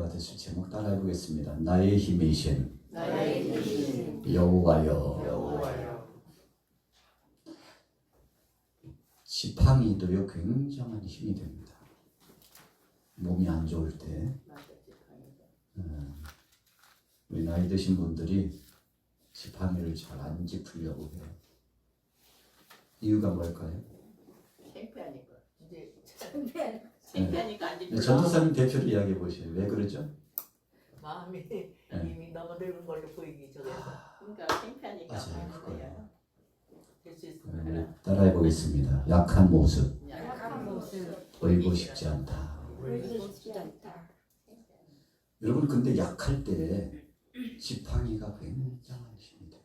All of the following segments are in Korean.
은혜가 되실 제목 따라해 보겠습니다. 나의 힘이신 나의 힘이신 여호와여. 지팡이도요 굉장한 힘이 됩니다. 몸이 안 좋을 때 우리 나이 드신 분들이 지팡이를 잘 안 짚으려고 해요. 이유가 뭘까요? 창피하니까. 이제 창피하니까. 창피하니까 안 짚으려. 전도사님 대표를 이야기해 보세요. 왜 그러죠? 마음이 이미 너무 늙은 걸로 보이기 전에서. 그러니까 창피하니까 맞아요, 하는 그거예요. 거예요. 될 수 있으면 따라해 보겠습니다. 약한 모습 약한 모습 보이고 싶지 않다. 보이고 싶지 않다. 여러분 근데 약할 때 지팡이가 굉장한 힘이 돼요.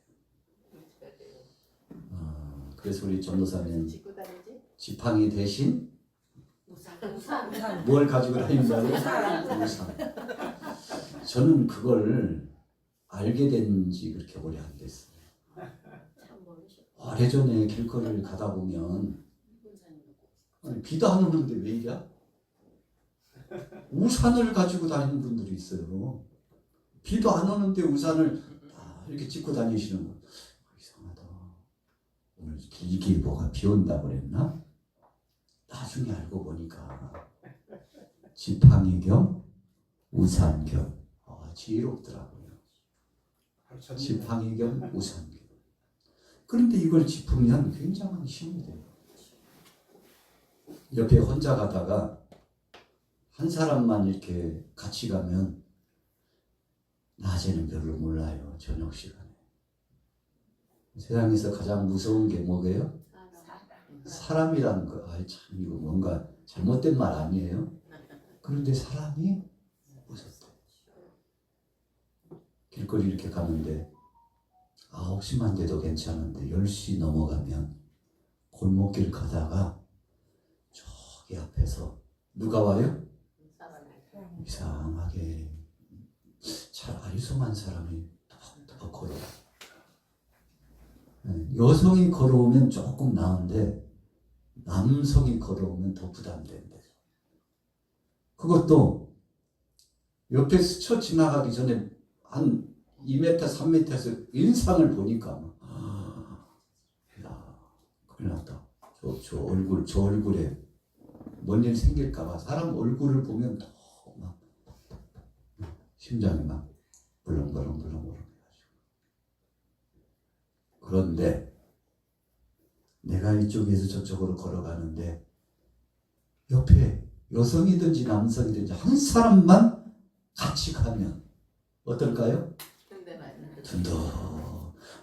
그래서 우리 전도사님 짚고 다니지? 지팡이 대신 우산. 뭘 가지고 다닌다고요? 우산. 우산. 저는 그걸 알게 된 지 그렇게 오래 안 됐어요. 참 모르셔. 오래전에 길거리를 가다 보면 아니, 비도 안 오는데 왜 이래? 우산을 가지고 다니는 분들이 있어요. 비도 안 오는데 우산을 이렇게 짚고 다니시는 거. 이상하다. 오늘 길길보가 비 온다고 그랬나? 나중에 알고 보니까 지팡이 겸 우산 겸 지혜롭더라고요. 지팡이 겸 우산 겸. 그런데 이걸 짚으면 굉장한 힘이 돼요. 옆에 혼자 가다가 한 사람만 이렇게 같이 가면 낮에는 별로 몰라요. 저녁 시간에. 세상에서 가장 무서운 게 뭐게요? 사람이라는 거. 아이 참 이거 뭔가 잘못된 말 아니에요? 그런데 사람이 무섭다. 길거리 이렇게 가는데 9시만 돼도 괜찮은데 10시 넘어가면 골목길 가다가 저기 앞에서 누가 와요? 이상하게 잘 아리송한 사람이 터벅터벅 걸어요. 여성이 걸어오면 조금 나은데 남성이 걸어오면 더 부담된대. 그것도 옆에 스쳐 지나가기 전에 한 2m, 3m에서 인상을 보니까 야, 큰일 났다. 저 얼굴에 뭔 일 생길까봐 사람 얼굴을 보면 더 막 심장이 막 벌렁벌렁 해가지고. 그런데 내가 이쪽에서 저쪽으로 걸어가는데 옆에 여성이든지 남성이든지 한 사람만 같이 가면 어떨까요? 든든.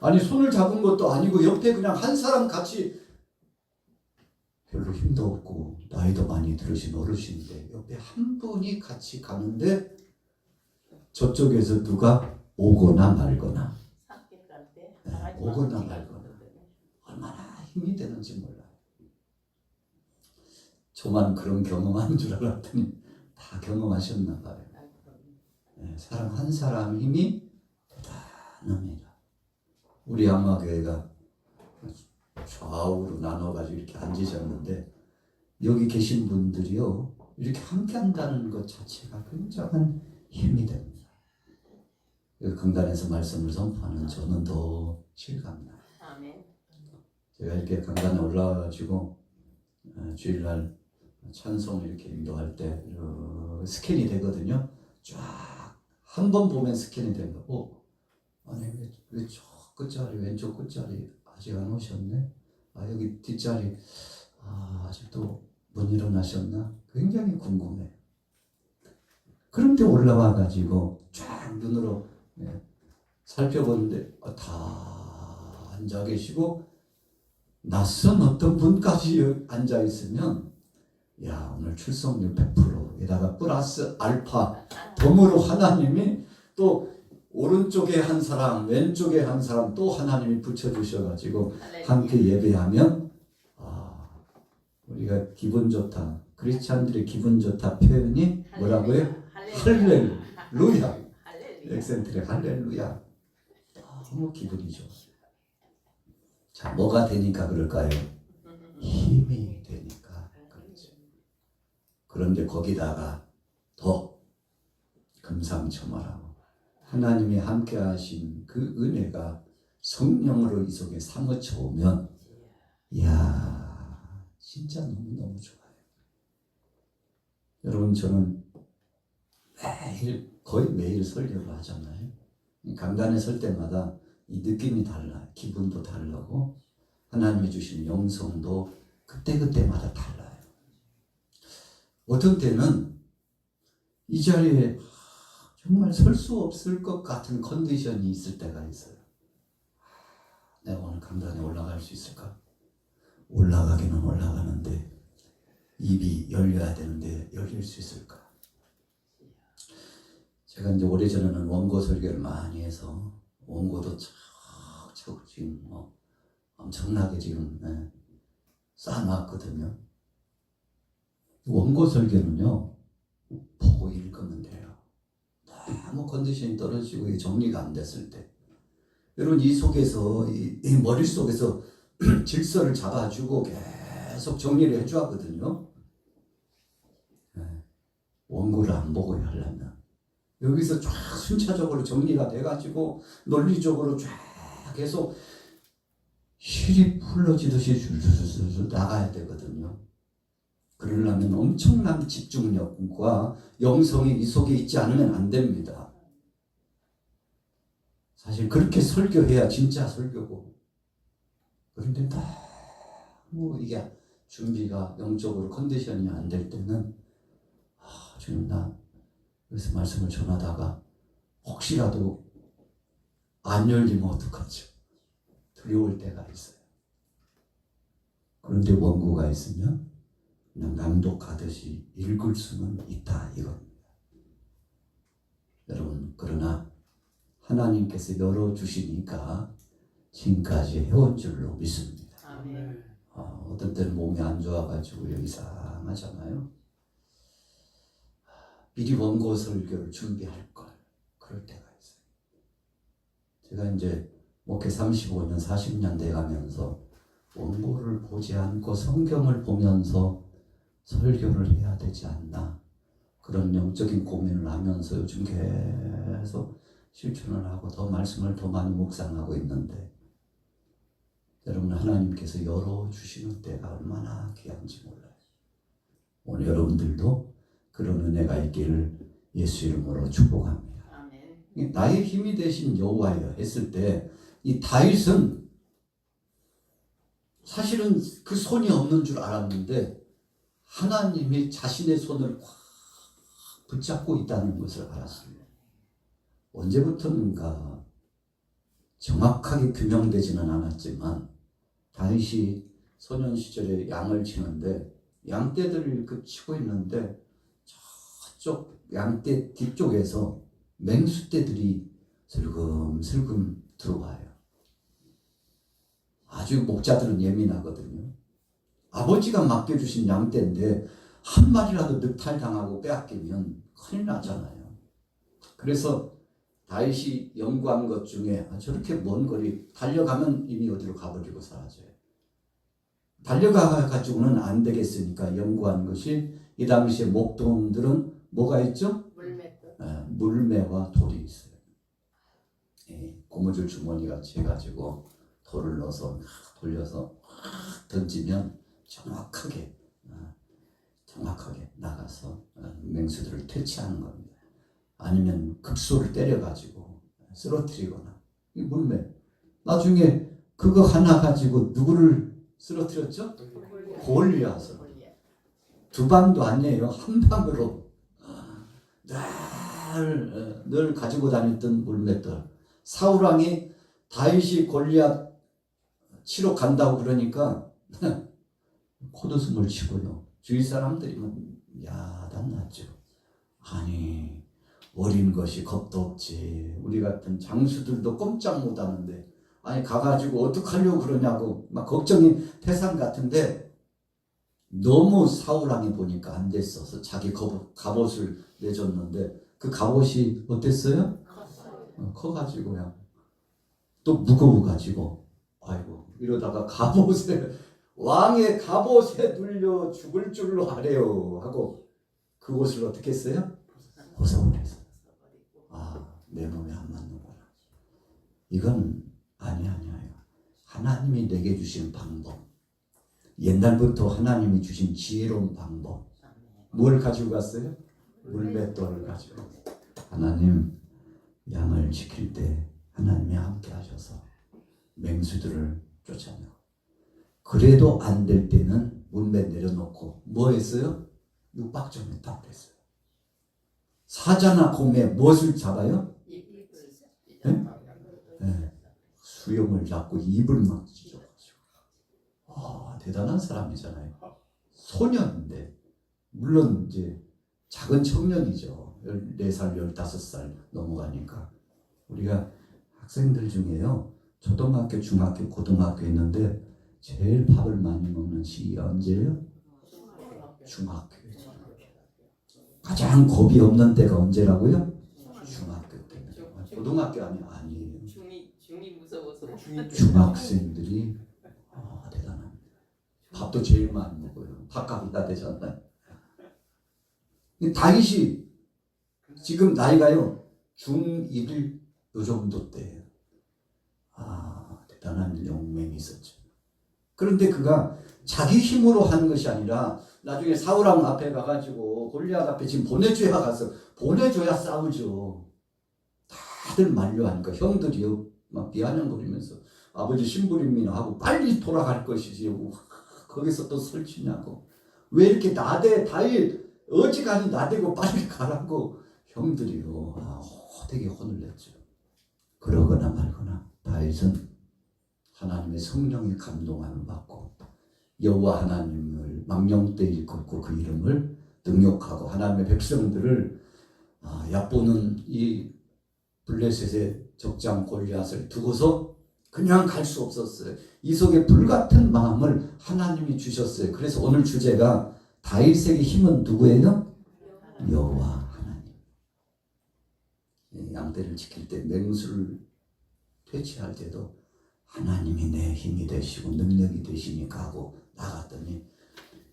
아니 손을 잡은 것도 아니고 옆에 그냥 한 사람 같이 별로 힘도 없고 나이도 많이 들으신 어르신인데 옆에 한 분이 같이 가는데 저쪽에서 누가 오거나 말거나 오거나 말거나 얼마나 힘이 되는지 몰라요. 저만 그런 경험한 줄 알았더니 다 경험하셨나 봐요. 사람 한 사람 힘이 대단합니다. 우리 안마교회가 좌우로 나눠가지고 이렇게 앉으셨는데 여기 계신 분들이요 이렇게 함께 한다는 것 자체가 굉장한 힘이 됩니다. 강단에서 말씀을 선포하는 저는 더 실감나요. 제가 이렇게 강단에 올라와가지고 주일날 찬송 이렇게 인도할 때 스캔이 되거든요. 쫙 한 번 보면 스캔이 된 거고 아니 왜 저 끝자리 왼쪽 끝자리 아직 안 오셨네? 여기 뒷자리 아직도 못 일어나셨나? 굉장히 궁금해요. 그런데 올라와 가지고 쫙 눈으로 살펴보는데 다 앉아 계시고 낯선 어떤 분까지 앉아 있으면 야 오늘 출석률 100%에다가 플러스 알파 덤으로 하나님이 또 오른쪽에 한 사람 왼쪽에 한 사람 또 하나님이 붙여주셔가지고 함께 예배하면 우리가 기분 좋다. 크리스찬들의 기분 좋다 표현이 뭐라고요? 할렐루야. 액센트의 할렐루야. 너무 기분이 좋아요. 자, 뭐가 되니까 그럴까요? 힘이 되니까 그렇죠. 그런데 거기다가 더 금상첨화라고 하나님이 함께 하신 그 은혜가 성령으로 이 속에 사무쳐 오면 이야 진짜 너무너무 좋아요. 여러분 저는 거의 매일 설교를 하잖아요. 강단에 설 때마다 이 느낌이 달라요. 기분도 다르고 하나님이 주신 영성도 그때그때마다 달라요. 어떤 때는 이 자리에 정말 설 수 없을 것 같은 컨디션이 있을 때가 있어요. 내가 오늘 강단에 올라갈 수 있을까? 올라가기는 올라가는데 입이 열려야 되는데 열릴 수 있을까? 제가 이제 오래전에는 원고 설교를 많이 해서 원고도 척척 지금 엄청나게 지금 쌓아놨거든요. 원고 설교는요 보고 읽으면 돼요. 너무 컨디션이 떨어지고 정리가 안 됐을 때 여러분 이 속에서 이 머릿속에서 질서를 잡아주고 계속 정리를 해줘야 하거든요. 원고를 안 보고 하려면 여기서 쫙 순차적으로 정리가 돼가지고 논리적으로 쫙 계속 실이 풀러지듯이 줄줄줄 나가야 되거든요. 그러려면 엄청난 집중력과 영성이 이 속에 있지 않으면 안 됩니다. 사실 그렇게 설교해야 진짜 설교고 그런데 너무 이게 준비가 영적으로 컨디션이 안 될 때는 주님 나 그래서 말씀을 전하다가 혹시라도 안 열리면 어떡하죠? 두려울 때가 있어요. 그런데 원고가 있으면 그냥 낭독하듯이 읽을 수는 있다 이겁니다. 여러분 그러나 하나님께서 열어주시니까 지금까지 해온 줄로 믿습니다. 아멘. 어떤 때는 몸이 안 좋아가지고 이상하잖아요. 미리 원고 설교를 준비할 걸 그럴 때가 있어요. 제가 이제 목회 35년 40년 돼가면서 원고를 보지 않고 성경을 보면서 설교를 해야 되지 않나 그런 영적인 고민을 하면서 요즘 계속 실천을 하고 더 말씀을 더 많이 묵상하고 있는데 여러분 하나님께서 열어주시는 때가 얼마나 귀한지 몰라요. 오늘 여러분들도 그런 은혜가 있기를 예수 이름으로 축복합니다. 아멘. 나의 힘이 되신 여호와여 했을 때 이 다윗은 사실은 그 손이 없는 줄 알았는데 하나님이 자신의 손을 꽉 붙잡고 있다는 것을 알았어요. 언제부터인가 정확하게 규명되지는 않았지만 다윗이 소년 시절에 양을 치는데 양떼들을 치고 있는데 저쪽 양떼 뒤쪽에서 맹수떼들이 슬금슬금 들어와요. 아주 목자들은 예민하거든요. 아버지가 맡겨주신 양떼인데 한 마리라도 늑탈당하고 빼앗기면 큰일 나잖아요. 그래서 다윗이 연구한 것 중에 저렇게 먼 거리 달려가면 이미 어디로 가버리고 사라져요. 달려가가지고는 안 되겠으니까 연구한 것이 이 당시에 목동들은 뭐가 있죠? 물매와 돌이 있어요. 고무줄 주머니 같이 해가지고 돌을 넣어서 돌려서 던지면 정확하게 나가서 맹수들을 퇴치하는 겁니다. 아니면 급소를 때려가지고 쓰러뜨리거나 이 물매 나중에 그거 하나 가지고 누구를 쓰러뜨렸죠? 골리앗을 두 방도 아니에요. 한 방으로 늘 가지고 다녔던 물맷돌. 사울왕이 다윗이 골리앗 치러 간다고 그러니까 콧웃음을 치고요. 주위 사람들이 야단났죠. 아니 어린 것이 겁도 없지. 우리 같은 장수들도 꼼짝 못하는데 아니 가가지고 어떡하려고 그러냐고 막 걱정이 태산 같은데 너무 사울왕이 보니까 안 됐어서 자기 갑옷을 내줬는데 그 갑옷이 어땠어요? 커가지고요. 또 무거워가지고 아이고 이러다가 왕의 갑옷에 눌려 죽을 줄로 하래요 하고 그 옷을 어떻게 했어요? 벗어버렸어요. 내 몸에 안 맞는 거라. 이건 아니에요. 하나님이 내게 주신 방법, 옛날부터 하나님이 주신 지혜로운 방법, 뭘 가지고 갔어요? 물맷돌을 가지고. 하나님 양을 지킬 때 하나님이 함께 하셔서 맹수들을 쫓아내고, 그래도 안 될 때는 물맷 내려놓고 뭐 했어요? 육박점 했다고 그랬어요. 사자나 곰에 무엇을 잡아요? 네. 수염을 잡고 입을 막 찢어가지고. 대단한 사람이잖아요. 소년인데, 물론 이제 작은 청년이죠. 14살, 15살 넘어가니까. 우리가 학생들 중에요, 초등학교, 중학교, 고등학교 있는데 제일 밥을 많이 먹는 시기가 언제예요? 중학교예요. 가장 겁이 없는 때가 언제라고요? 중학교 때. 고등학교 아니에요. 중이 무서워서. 중학생들이 대단합니다. 밥도 제일 많이 먹어요. 밥값이 다 되잖아요. 다윗이 지금 나이가요 중1 요 정도 때예요. 대단한 용맹이 있었죠. 그런데 그가 자기 힘으로 하는 것이 아니라 나중에 사울왕 앞에 가가지고 골리앗 앞에 지금 보내줘야 싸우죠. 다들 만류하니까 형들이요 막 비아냥거리면서 아버지 심부름이나 하고 빨리 돌아갈 것이지 거기서 또 설치냐고, 왜 이렇게 나대, 다윗 어지간히 나대고 빨리 가라고 형들이요 되게 혼을 냈죠. 그러거나 말거나 다윗은 하나님의 성령의 감동함을 받고 여호와 하나님을 망령되 일컫고 그 이름을 등록하고 하나님의 백성들을 얕보는 이 블레셋의 적장 골리앗을 두고서 그냥 갈 수 없었어요. 이 속에 불같은 마음을 하나님이 주셨어요. 그래서 오늘 주제가 다윗에게 힘은 누구예요? 여호와 하나님. 양떼를 지킬 때 맹수를 퇴치할 때도 하나님이 내 힘이 되시고 능력이 되시니까 하고 나갔더니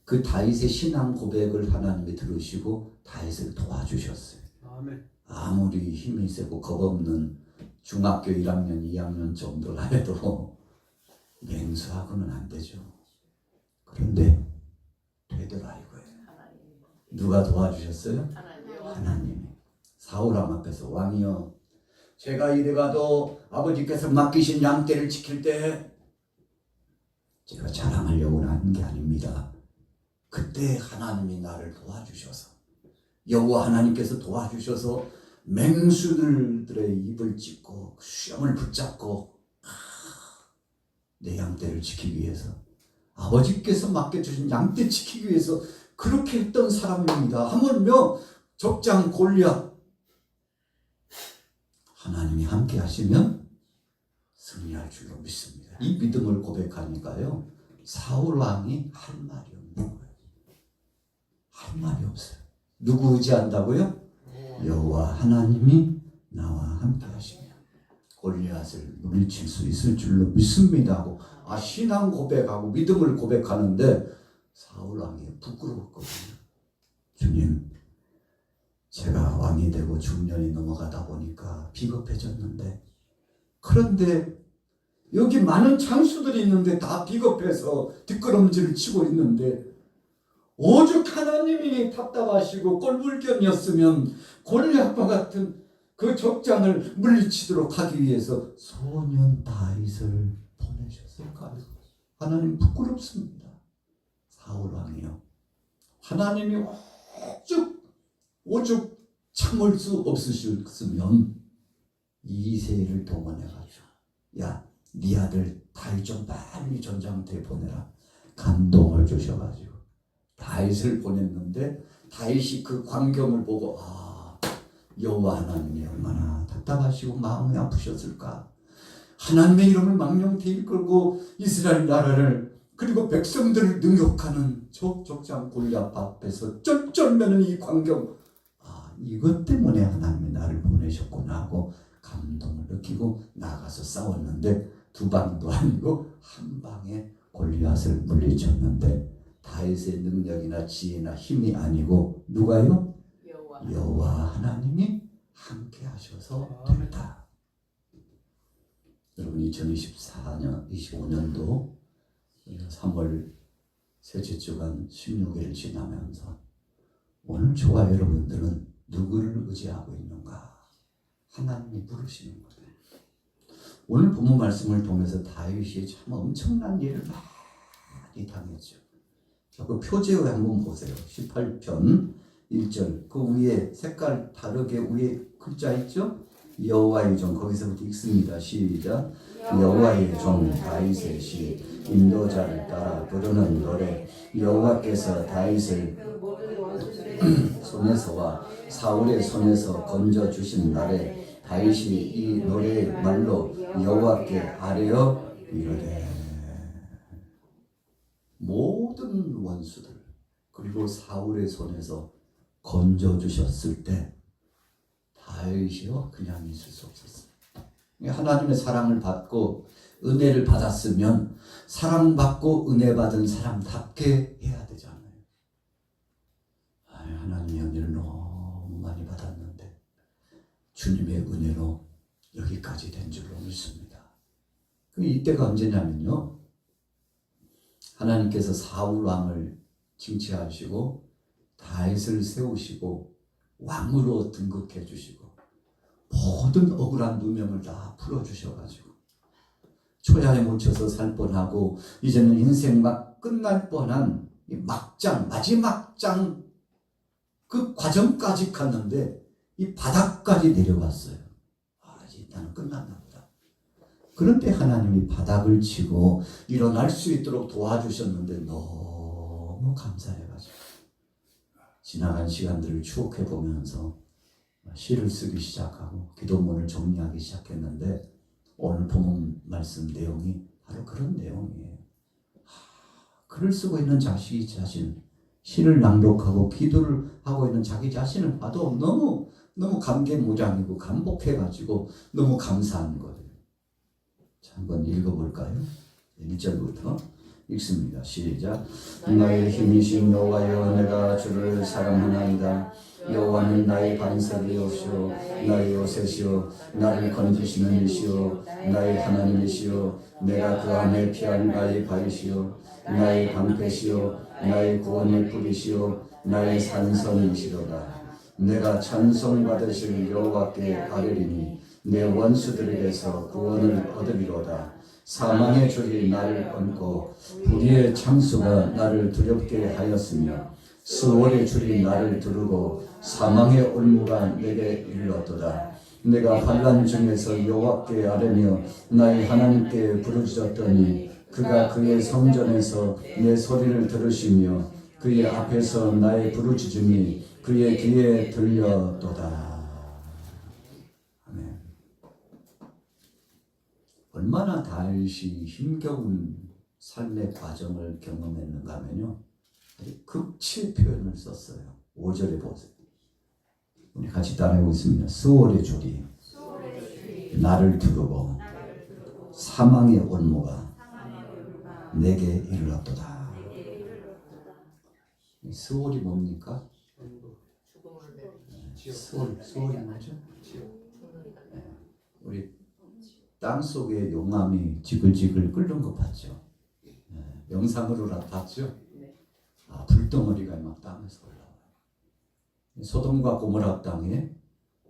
그 다윗의 신앙 고백을 하나님이 들으시고 다윗을 도와주셨어요. 아멘. 아무리 힘이 세고 겁없는 중학교 1학년, 2학년 정도라 해도 맹수하고는 안 되죠. 그런데 되더라 이거예요. 누가 도와주셨어요? 하나님이. 사울왕 앞에서 왕이여, 제가 이래가도 아버지께서 맡기신 양떼를 지킬 때 제가 자랑하려고 하는 게 아닙니다. 그때 하나님이 나를 도와주셔서, 여호와 하나님께서 도와주셔서 맹수들의 입을 찢고 수염을 붙잡고 내 양떼를 지키기 위해서, 아버지께서 맡겨주신 양떼 지키기 위해서 그렇게 했던 사람입니다. 하물며 적장 골리앗, 하나님이 함께 하시면 승리할 줄로 믿습니다. 이 믿음을 고백하니까요 사울 왕이 할 말이 없는 거예요. 할 말이 없어요. 누구 의지한다고요? 여호와 하나님이 나와 함께 하시면 골리앗을 물리칠 수 있을 줄로 믿습니다 하고 신앙 고백하고 믿음을 고백하는데 사울 왕이 부끄러웠거든요. 주님, 제가 왕이 되고 중년이 넘어가다 보니까 비겁해졌는데, 그런데 여기 많은 장수들이 있는데 다 비겁해서 뒷걸음질을 치고 있는데, 오죽 하나님이 답답하시고 꼴불견이었으면 골리앗과 같은 그 적장을 물리치도록 하기 위해서 소년 다윗을 보내셨을까요? 하나님 부끄럽습니다. 사울 왕이요, 하나님이 오죽 참을 수 없으셨으면 이새를 동원해가지고 야, 네 아들 다윗 좀 빨리 전장터에 보내라 감동을 주셔가지고 다윗을 보냈는데, 다윗이 그 광경을 보고 여호와 하나님이 얼마나 답답하시고 마음이 아프셨을까. 하나님의 이름을 망령되이 이끌고 이스라엘 나라를 그리고 백성들을 능욕하는 적장 골리앗 앞에서 쩔쩔매는 이 광경, 이것 때문에 하나님이 나를 보내셨구나 하고 감동을 느끼고 나가서 싸웠는데 두 방도 아니고 한 방에 골리앗을 물리쳤는데, 다윗의 능력이나 지혜나 힘이 아니고 누가요? 여호와 하나님이 함께 하셔서 됩니다. 여러분 2024년, 25년도 3월 셋째 주간 16일을 지나면서 오늘 저와 여러분들은 누구를 의지하고 있는가? 하나님이 부르시는 거예요. 오늘 본문 말씀을 통해서 다윗이 참 엄청난 일을 많이 당했죠. 자, 그 표제에 한번 보세요. 18편 1절 그 위에 색깔 다르게 위에 글자 있죠? 여호와의 종 거기서부터 읽습니다. 시작. 여호와의 종 다윗의 시 인도자를 따라 부르는 노래 여호와께서 다윗을 손에서와 사울의 손에서 건져 주신 날에 다윗이 이 노래의 말로 여호와께 아뢰어 이르되 모든 원수들 그리고 사울의 손에서 건져 주셨을 때 다윗이요 그냥 있을 수 없었어요. 하나님의 사랑을 받고 은혜를 받았으면 사랑받고 은혜 받은 사람답게 해야 되잖아요. 하나님의 은혜를 너무 많이 받았는데 주님의 은혜로 여기까지 된 줄로 믿습니다. 이때가 언제냐면요. 하나님께서 사울 왕을 징치하시고 다윗을 세우시고 왕으로 등극해 주시고 모든 억울한 누명을 다 풀어주셔가지고 초야에 묻혀서 살 뻔하고 이제는 인생 막 끝날 뻔한 이 막장 마지막 장 그 과정까지 갔는데 이 바닥까지 내려왔어요. 이제 나는 끝났나 보다. 그런데 하나님이 바닥을 치고 일어날 수 있도록 도와주셨는데 너무 감사해가지고 지나간 시간들을 추억해 보면서 시를 쓰기 시작하고 기도문을 정리하기 시작했는데 오늘 본문 말씀 내용이 바로 그런 내용이에요. 글을 쓰고 있는 자기 자신, 시를 낭독하고 기도를 하고 있는 자기 자신을 봐도 너무 감개무량이고 감복해가지고 너무 감사한 거예요. 자, 한번 읽어볼까요? 1절부터 읽습니다. 시작. 나의 힘이신 여호와여 내가 주를 사랑하나이다. 여호와는 나의 반석이오시오 나의 요새시오 나를 건지시는 이시오 나의 하나님이시오 내가 그 안에 피할 나의 바위시오 나의 방패시오 나의 구원의 뿌리시오 나의 산성이시로다. 내가 찬송받으실 여호와께 아뢰리니 내 원수들에게서 구원을 얻으리로다. 사망의 줄이 나를 얹고 불의의 창수가 나를 두렵게 하였으며 수월의 줄이 나를 두르고 사망의 올무가 내게 이르렀도다. 내가 환난 중에서 여호와께 아뢰며 나의 하나님께 부르짖었더니 그가 그의 성전에서 내 소리를 들으시며 그의 앞에서 나의 부르짖음이 그의 귀에 들렸도다. 아멘. 얼마나 다윗이 힘겨운 삶의 과정을 경험했는가 하면요. 극치의 표현을 썼어요. 5절에 보세요. 우리 같이 따라하고 있습니다. 수월의 줄이 나를 두르고 사망의 올무가 내게 이르렀도다. 수월이 뭡니까? 수월이 뭐죠? 우리 땅 속에 용암이 지글지글 끓는 거 봤죠? 영상으로 봤죠? 불덩어리가 막 땅에서 올라와요. 소돔과 고모라 땅에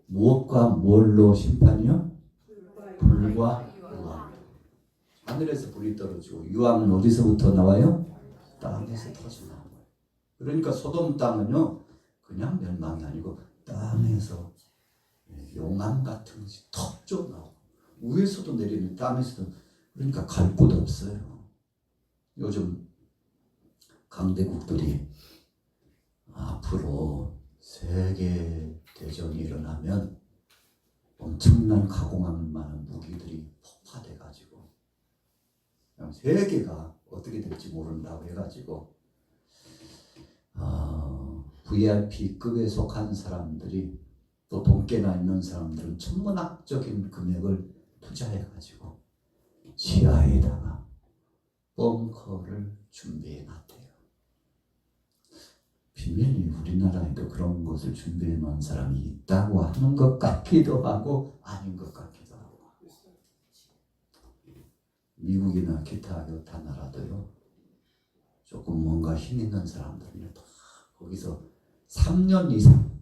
무엇과 뭘로 심판이요? 불과 유황. 하늘에서 불이 떨어지고 유황은 어디서부터 나와요? 땅에서 터져나온 거예요. 그러니까 소돔 땅은요 그냥 멸망이 아니고 땅에서 용암 같은 것이 턱 나오고 위에서도 내리는 땅에서도 그러니까 갈 곳 없어요. 요즘 강대국들이 앞으로 세계 대전이 일어나면 엄청난 가공할 만한 무기들이 폭파돼가지고 세계가 어떻게 될지 모른다고 해가지고 VIP급에 속한 사람들이 또 돈깨나 있는 사람들은 천문학적인 금액을 투자해가지고 지하에다가 벙커를 준비해놨대요. 비밀이 우리나라에도 그런 것을 준비해 놓은 사람이 있다고 하는 것 같기도 하고 아닌 것 같기도 하고. 미국이나 기타 여타 나라도요. 조금 뭔가 힘 있는 사람들은요. 다 거기서 3년 이상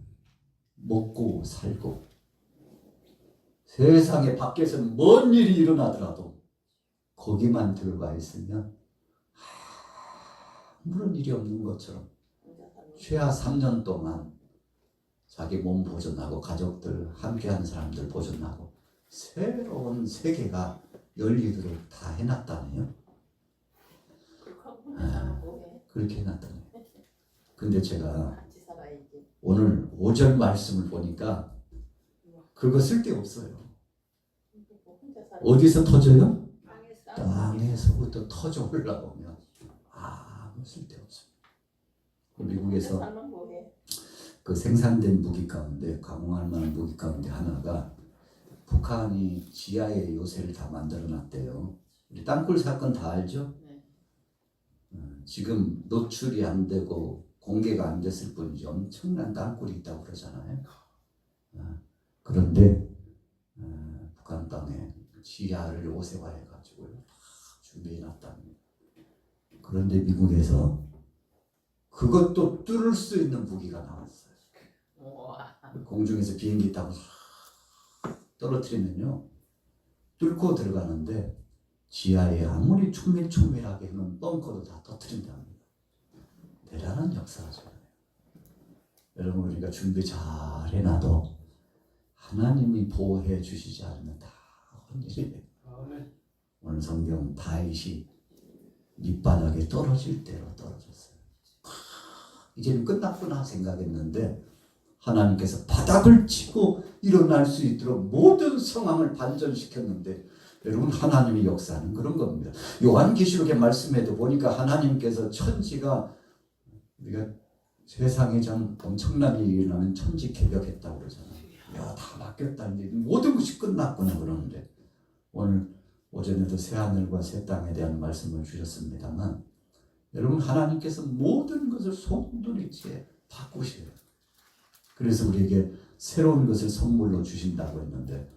먹고 살고 세상에 밖에서 뭔 일이 일어나더라도 거기만 들어가 있으면 아무런 일이 없는 것처럼 최하 3년 동안 자기 몸 보존하고 가족들 함께하는 사람들 보존하고 새로운 세계가 열리도록 다 해놨다네요. 그렇게 해놨다네요. 근데 제가 오늘 5절 말씀을 보니까 그거 쓸데없어요. 어디서 터져요? 땅에서부터 터져 올라오면 아무 쓸데없어요. 미국에서 그 생산된 무기 가운데 가공할 만한 무기 가운데 하나가 북한이 지하에 요새를 다 만들어 놨대요. 우리 땅굴 사건 다 알죠? 지금 노출이 안 되고 공개가 안 됐을 뿐이지 엄청난 땅굴이 있다고 그러잖아요. 그런데 북한 땅에 지하를 요새화해가지고 다 준비해놨답니다. 그런데 미국에서 그것도 뚫을 수 있는 무기가 나왔어요. 공중에서 비행기 타고 떨어뜨리면요 뚫고 들어가는데 지하에 아무리 촉밀촉밀하게 해놓은 벙커도 다 터뜨린답니다. 대단한 역사죠. 여러분 우리가 준비 잘 해놔도 하나님이 보호해 주시지 않으면 다 혼일이에요. 오늘 성경 다윗이 밑바닥에 떨어질 대로 떨어졌어요. 이제는 끝났구나 생각했는데 하나님께서 바닥을 치고 일어날 수 있도록 모든 상황을 반전시켰는데 여러분 하나님이 역사하는 그런 겁니다. 요한계시록의 말씀에도 보니까 하나님께서 천지가 우리가 세상에 참 엄청난 일이 일어나면 천지 개벽했다고 그러잖아요. 야, 다 바뀌었다는데 모든 것이 끝났구나 그러는데 오늘 오전에도 새하늘과 새 땅에 대한 말씀을 주셨습니다만 여러분 하나님께서 모든 것을 송두리째 바꾸셔요. 그래서 우리에게 새로운 것을 선물로 주신다고 했는데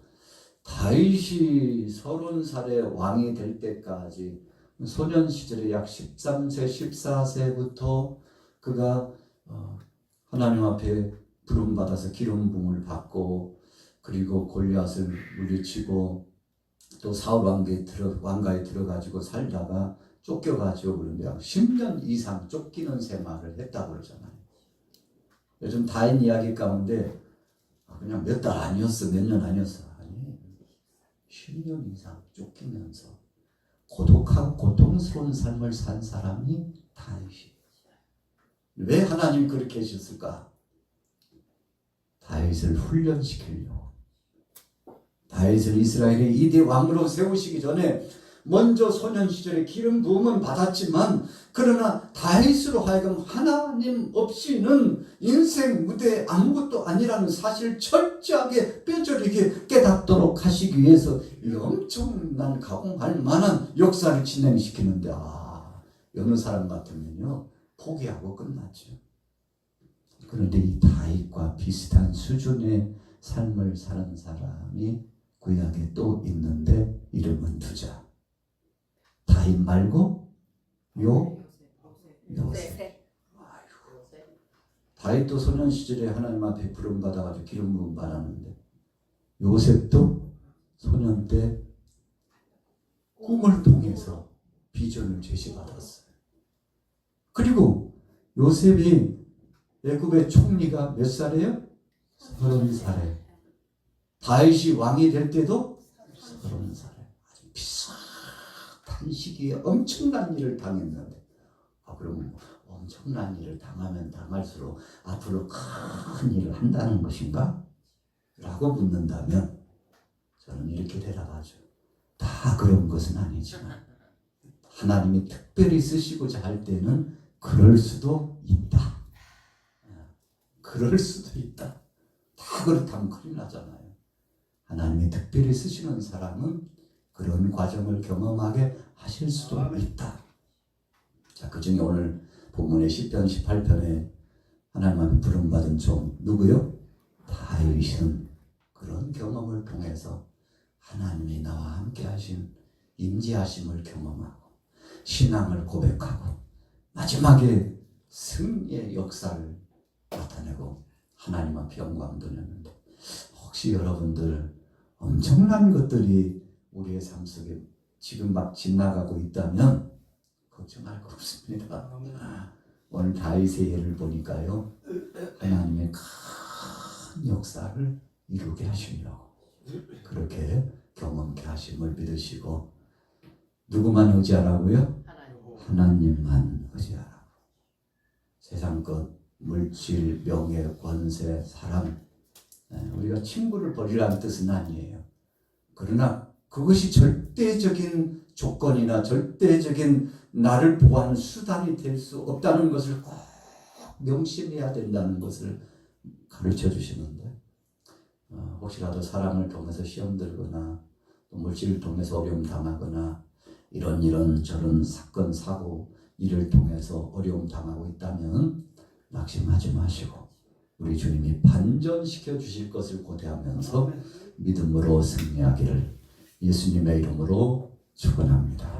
다윗이 30살의 왕이 될 때까지 소년 시절에 약 13세, 14세부터 그가 하나님 앞에 부름받아서 기름 부음을 받고 그리고 골리앗을 물리치고 또 사울 왕가에 들어가지고 살다가 쫓겨가지고 그런데 10년 이상 쫓기는 생활을 했다고 그러잖아요. 요즘 다인 이야기 가운데 그냥 몇 달 아니었어, 몇 년 아니었어. 아니, 10년 이상 쫓기면서 고독하고 고통스러운 삶을 산 사람이 다윗이에요. 왜 하나님 그렇게 하셨을까? 다윗을 훈련시키려고. 다윗을 이스라엘의 2대 왕으로 세우시기 전에 먼저 소년 시절에 기름 부음은 받았지만 그러나 다윗으로 하여금 하나님 없이는 인생 무대에 아무것도 아니라는 사실을 철저하게 뼈저리게 깨닫도록 하시기 위해서 이 엄청난 가공할 만한 역사를 진행시키는데 어느 사람 같으면요 포기하고 끝났죠. 그런데 이 다윗과 비슷한 수준의 삶을 사는 사람이 구약에 또 있는데 이름은 두자. 다윗 말고 요셉. 다윗도 소년 시절에 하나님 앞에 부름 받아가지고 기름 부음 받았는데 요셉도 소년 때 꿈을 통해서 비전을 제시받았어요. 그리고 요셉이 애굽의 총리가 몇 살이에요? 30살에. 다윗이 왕이 될 때도 30살에. 아주 비슷한 시기에 엄청난 일을 당했는데 그럼 엄청난 일을 당하면 당할수록 앞으로 큰 일을 한다는 것인가? 라고 묻는다면 저는 이렇게 대답하죠. 다 그런 것은 아니지만 하나님이 특별히 쓰시고자 할 때는 그럴 수도 있다. 그럴 수도 있다. 다 그렇다면 큰일 나잖아요. 하나님이 특별히 쓰시는 사람은 그런 과정을 경험하게 하실 수도 있다. 자, 그 중에 오늘 본문의 시편 18편에 하나님 앞에 부름받은 종 누구요? 다윗은 그런 경험을 통해서 하나님이 나와 함께 하신 임재하심을 경험하고 신앙을 고백하고 마지막에 승리의 역사를 나타내고 하나님 앞에 영광 돌렸는데, 혹시 여러분들 엄청난 것들이 우리의 삶 속에 지금 막 지나가고 있다면 걱정할 거 없습니다. 오늘 다윗의 예를 보니까요, 하나님의 큰 역사를 이루게 하시려고 그렇게 경험케 하심을 믿으시고, 누구만 의지하라고요? 하나님만 의지하라고. 세상 것, 물질, 명예, 권세, 사람, 우리가 친구를 버리라는 뜻은 아니에요. 그러나 그것이 절대적인 조건이나 절대적인 나를 보호하는 수단이 될 수 없다는 것을 꼭 명심해야 된다는 것을 가르쳐 주시는데, 혹시라도 사람을 통해서 시험 들거나 또 물질을 통해서 어려움 당하거나 이런 저런 사건 사고 일을 통해서 어려움 당하고 있다면 낙심하지 마시고 우리 주님이 반전시켜 주실 것을 고대하면서 믿음으로 승리하기를 예수님의 이름으로 축원합니다.